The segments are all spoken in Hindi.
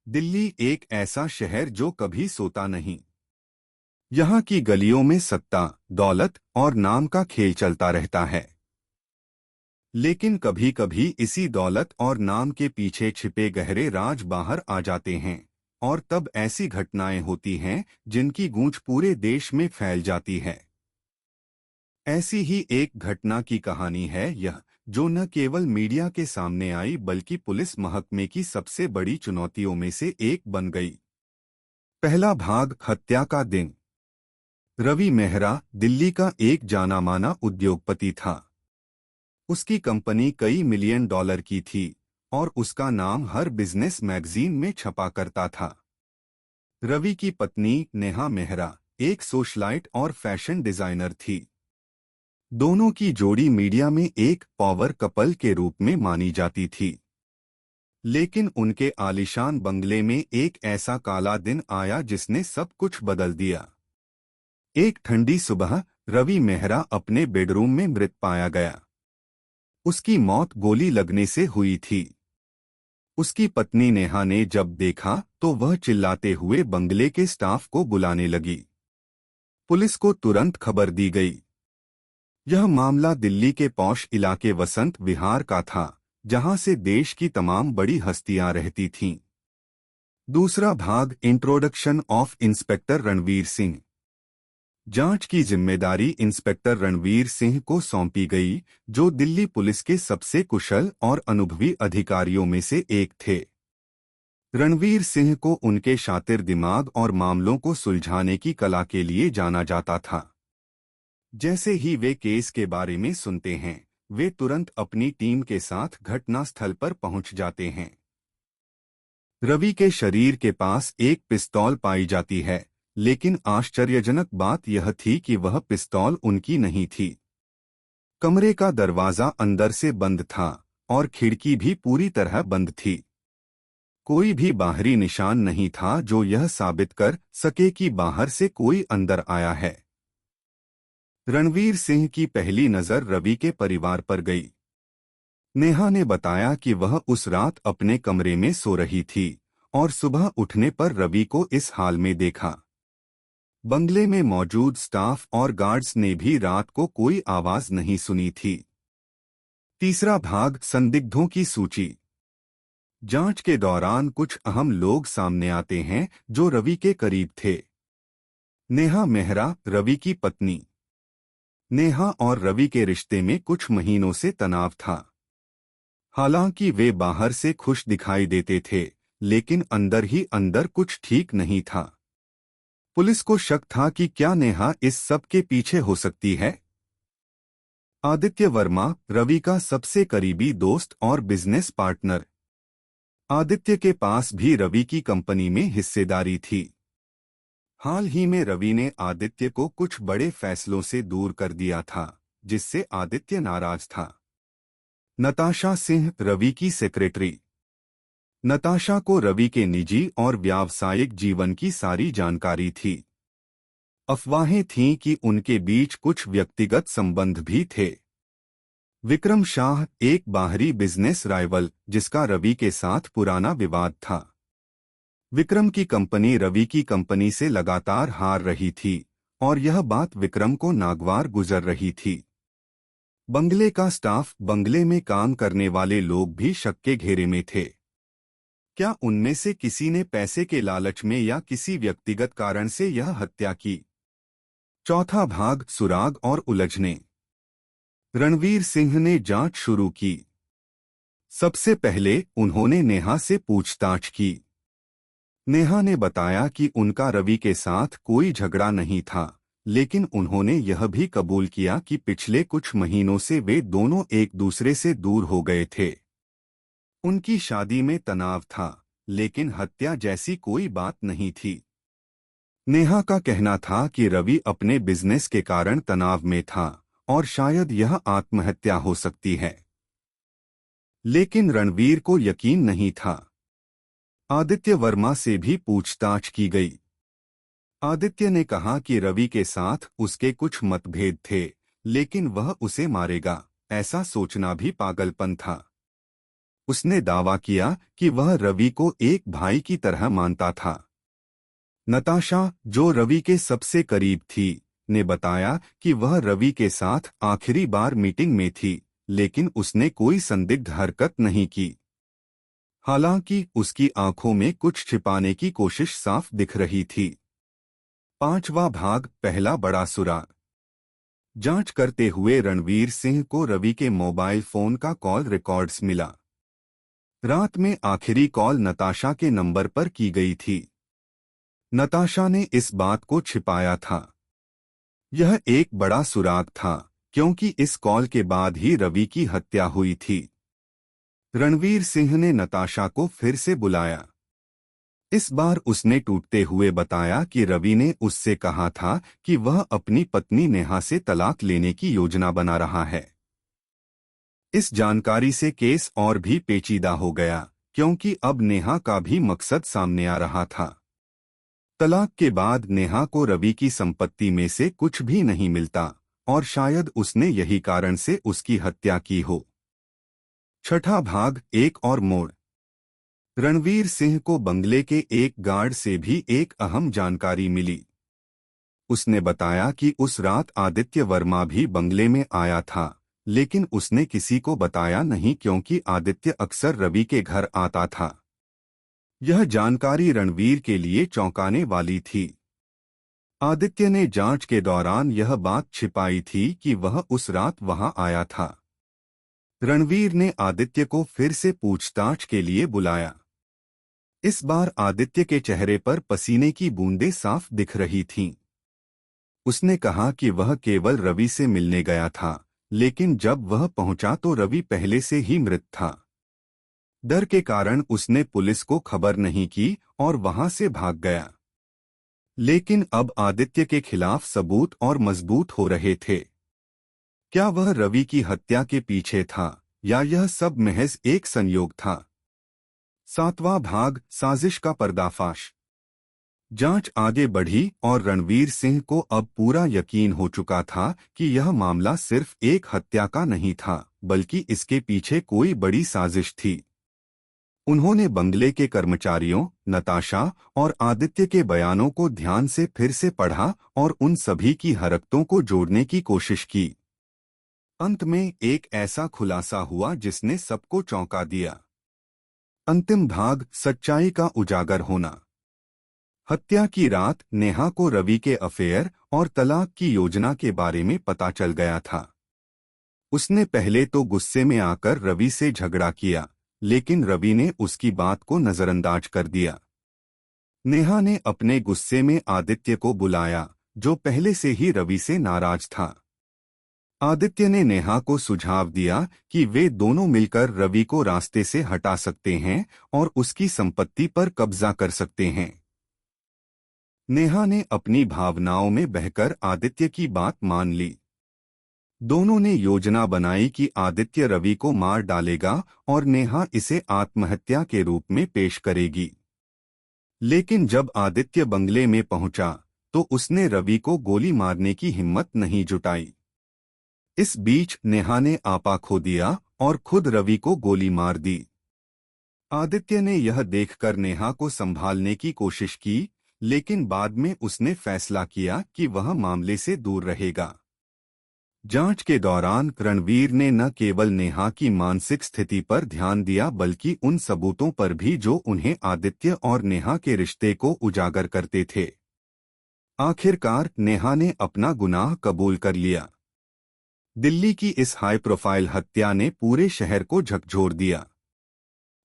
दिल्ली एक ऐसा शहर जो कभी सोता नहीं। यहाँ की गलियों में सत्ता, दौलत और नाम का खेल चलता रहता है। लेकिन कभी कभी इसी दौलत और नाम के पीछे छिपे गहरे राज बाहर आ जाते हैं। और तब ऐसी घटनाएं होती हैं जिनकी गूंज पूरे देश में फैल जाती है। ऐसी ही एक घटना की कहानी है यह, जो न केवल मीडिया के सामने आई बल्कि पुलिस महकमे की सबसे बड़ी चुनौतियों में से एक बन गई। पहला भाग, हत्या का दिन। रवि मेहरा दिल्ली का एक जाना माना उद्योगपति था। उसकी कंपनी कई मिलियन डॉलर की थी और उसका नाम हर बिजनेस मैगजीन में छपा करता था। रवि की पत्नी नेहा मेहरा एक सोशलाइट और फैशन डिजाइनर थी। दोनों की जोड़ी मीडिया में एक पावर कपल के रूप में मानी जाती थी। लेकिन उनके आलीशान बंगले में एक ऐसा काला दिन आया जिसने सब कुछ बदल दिया। एक ठंडी सुबह रवि मेहरा अपने बेडरूम में मृत पाया गया। उसकी मौत गोली लगने से हुई थी। उसकी पत्नी नेहा ने जब देखा तो वह चिल्लाते हुए बंगले के स्टाफ को बुलाने लगी। पुलिस को तुरंत खबर दी गई। यह मामला दिल्ली के पॉश इलाके वसंत विहार का था, जहां से देश की तमाम बड़ी हस्तियां रहती थीं। दूसरा भाग, introduction of inspector Ranveer Singh. जांच की जिम्मेदारी इंस्पेक्टर रणवीर सिंह को सौंपी गई, जो दिल्ली पुलिस के सबसे कुशल और अनुभवी अधिकारियों में से एक थे। रणवीर सिंह को उनके शातिर दिमाग और मामलों को सुलझाने की कला के लिए जाना जाता था। जैसे ही वे केस के बारे में सुनते हैं, वे तुरंत अपनी टीम के साथ घटनास्थल पर पहुंच जाते हैं। रवि के शरीर के पास एक पिस्तौल पाई जाती है, लेकिन आश्चर्यजनक बात यह थी कि वह पिस्तौल उनकी नहीं थी। कमरे का दरवाजा अंदर से बंद था और खिड़की भी पूरी तरह बंद थी। कोई भी बाहरी निशान नहीं था जो यह साबित कर सके कि बाहर से कोई अंदर आया है। रणवीर सिंह की पहली नजर रवि के परिवार पर गई। नेहा ने बताया कि वह उस रात अपने कमरे में सो रही थी और सुबह उठने पर रवि को इस हाल में देखा। बंगले में मौजूद स्टाफ और गार्ड्स ने भी रात को कोई आवाज नहीं सुनी थी। तीसरा भाग, संदिग्धों की सूची। जांच के दौरान कुछ अहम लोग सामने आते हैं जो रवि के करीब थे। नेहा मेहरा, रवि की पत्नी। नेहा और रवि के रिश्ते में कुछ महीनों से तनाव था। हालांकि वे बाहर से खुश दिखाई देते थे, लेकिन अंदर ही अंदर कुछ ठीक नहीं था। पुलिस को शक था कि क्या नेहा इस सब के पीछे हो सकती है। आदित्य वर्मा, रवि का सबसे करीबी दोस्त और बिजनेस पार्टनर। आदित्य के पास भी रवि की कंपनी में हिस्सेदारी थी। हाल ही में रवि ने आदित्य को कुछ बड़े फैसलों से दूर कर दिया था, जिससे आदित्य नाराज था। नताशा सिंह, रवि की सेक्रेटरी। नताशा को रवि के निजी और व्यावसायिक जीवन की सारी जानकारी थी। अफवाहें थीं कि उनके बीच कुछ व्यक्तिगत संबंध भी थे। विक्रम शाह, एक बाहरी बिजनेस राइवल जिसका रवि के साथ पुराना विवाद था। विक्रम की कंपनी रवि की कंपनी से लगातार हार रही थी और यह बात विक्रम को नागवार गुजर रही थी। बंगले का स्टाफ, बंगले में काम करने वाले लोग भी शक के घेरे में थे। क्या उनमें से किसी ने पैसे के लालच में या किसी व्यक्तिगत कारण से यह हत्या की। चौथा भाग, सुराग और उलझने। रणवीर सिंह ने जांच शुरू की। सबसे पहले उन्होंने नेहा से पूछताछ की। नेहा ने बताया कि उनका रवि के साथ कोई झगड़ा नहीं था, लेकिन उन्होंने यह भी कबूल किया कि पिछले कुछ महीनों से वे दोनों एक दूसरे से दूर हो गए थे। उनकी शादी में तनाव था, लेकिन हत्या जैसी कोई बात नहीं थी। नेहा का कहना था कि रवि अपने बिजनेस के कारण तनाव में था और शायद यह आत्महत्या हो सकती है। लेकिन रणवीर को यकीन नहीं था। आदित्य वर्मा से भी पूछताछ की गई। आदित्य ने कहा कि रवि के साथ उसके कुछ मतभेद थे, लेकिन वह उसे मारेगा, ऐसा सोचना भी पागलपन था। उसने दावा किया कि वह रवि को एक भाई की तरह मानता था। नताशा, जो रवि के सबसे करीब थी, ने बताया कि वह रवि के साथ आखिरी बार मीटिंग में थी, लेकिन उसने कोई संदिग्ध हरकत नहीं की। हालांकि उसकी आंखों में कुछ छिपाने की कोशिश साफ दिख रही थी। 5वां भाग, पहला बड़ा सुराग। जांच करते हुए रणवीर सिंह को रवि के मोबाइल फोन का कॉल रिकॉर्ड्स मिला। रात में आखिरी कॉल नताशा के नंबर पर की गई थी। नताशा ने इस बात को छिपाया था। यह एक बड़ा सुराग था, क्योंकि इस कॉल के बाद ही रवि की हत्या हुई थी। रणवीर सिंह ने नताशा को फिर से बुलाया। इस बार उसने टूटते हुए बताया कि रवि ने उससे कहा था कि वह अपनी पत्नी नेहा से तलाक लेने की योजना बना रहा है। इस जानकारी से केस और भी पेचीदा हो गया, क्योंकि अब नेहा का भी मकसद सामने आ रहा था। तलाक के बाद नेहा को रवि की संपत्ति में से कुछ भी नहीं मिलता, और शायद उसने यही कारण से उसकी हत्या की हो। 6ठा भाग, एक और मोड़। रणवीर सिंह को बंगले के एक गार्ड से भी एक अहम जानकारी मिली। उसने बताया कि उस रात आदित्य वर्मा भी बंगले में आया था, लेकिन उसने किसी को बताया नहीं क्योंकि आदित्य अक्सर रवि के घर आता था। यह जानकारी रणवीर के लिए चौंकाने वाली थी। आदित्य ने जांच के दौरान यह बात छिपाई थी कि वह उस रात वहां आया था। रणवीर ने आदित्य को फिर से पूछताछ के लिए बुलाया। इस बार आदित्य के चेहरे पर पसीने की बूंदें साफ दिख रही थीं। उसने कहा कि वह केवल रवि से मिलने गया था, लेकिन जब वह पहुंचा तो रवि पहले से ही मृत था। डर के कारण उसने पुलिस को खबर नहीं की और वहां से भाग गया। लेकिन अब आदित्य के खिलाफ सबूत और मजबूत हो रहे थे। क्या वह रवि की हत्या के पीछे था, या यह सब महज एक संयोग था? 7वां भाग, साजिश का पर्दाफाश। जांच आगे बढ़ी और रणवीर सिंह को अब पूरा यकीन हो चुका था कि यह मामला सिर्फ एक हत्या का नहीं था, बल्कि इसके पीछे कोई बड़ी साजिश थी। उन्होंने बंगले के कर्मचारियों, नताशा और आदित्य के बयानों को ध्यान से फिर से पढ़ा और उन सभी की हरकतों को जोड़ने की कोशिश की। अंत में एक ऐसा खुलासा हुआ जिसने सबको चौंका दिया। अंतिम भाग, सच्चाई का उजागर होना। हत्या की रात नेहा को रवि के अफेयर और तलाक की योजना के बारे में पता चल गया था। उसने पहले तो गुस्से में आकर रवि से झगड़ा किया, लेकिन रवि ने उसकी बात को नजरअंदाज कर दिया। नेहा ने अपने गुस्से में आदित्य को बुलाया, जो पहले से ही रवि से नाराज था। आदित्य ने नेहा को सुझाव दिया कि वे दोनों मिलकर रवि को रास्ते से हटा सकते हैं और उसकी संपत्ति पर कब्जा कर सकते हैं। नेहा ने अपनी भावनाओं में बहकर आदित्य की बात मान ली। दोनों ने योजना बनाई कि आदित्य रवि को मार डालेगा और नेहा इसे आत्महत्या के रूप में पेश करेगी। लेकिन जब आदित्य बंगले में पहुंचा, तो उसने रवि को गोली मारने की हिम्मत नहीं जुटाई। इस बीच नेहा ने आपा खो दिया और खुद रवि को गोली मार दी। आदित्य ने यह देखकर नेहा को संभालने की कोशिश की, लेकिन बाद में उसने फैसला किया कि वह मामले से दूर रहेगा। जांच के दौरान रणवीर ने न केवल नेहा की मानसिक स्थिति पर ध्यान दिया, बल्कि उन सबूतों पर भी जो उन्हें आदित्य और नेहा के रिश्ते को उजागर करते थे। आखिरकार नेहा ने अपना गुनाह कबूल कर लिया। दिल्ली की इस हाई प्रोफाइल हत्या ने पूरे शहर को झकझोर दिया।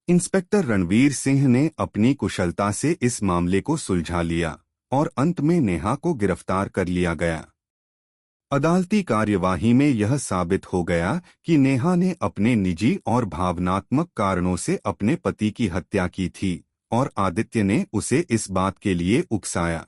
इंस्पेक्टर रणवीर सिंह ने अपनी कुशलता से इस मामले को सुलझा लिया और अंत में नेहा को गिरफ्तार कर लिया गया। अदालती कार्यवाही में यह साबित हो गया कि नेहा ने अपने निजी और भावनात्मक कारणों से अपने पति की हत्या की थी और आदित्य ने उसे इस बात के लिए उकसाया।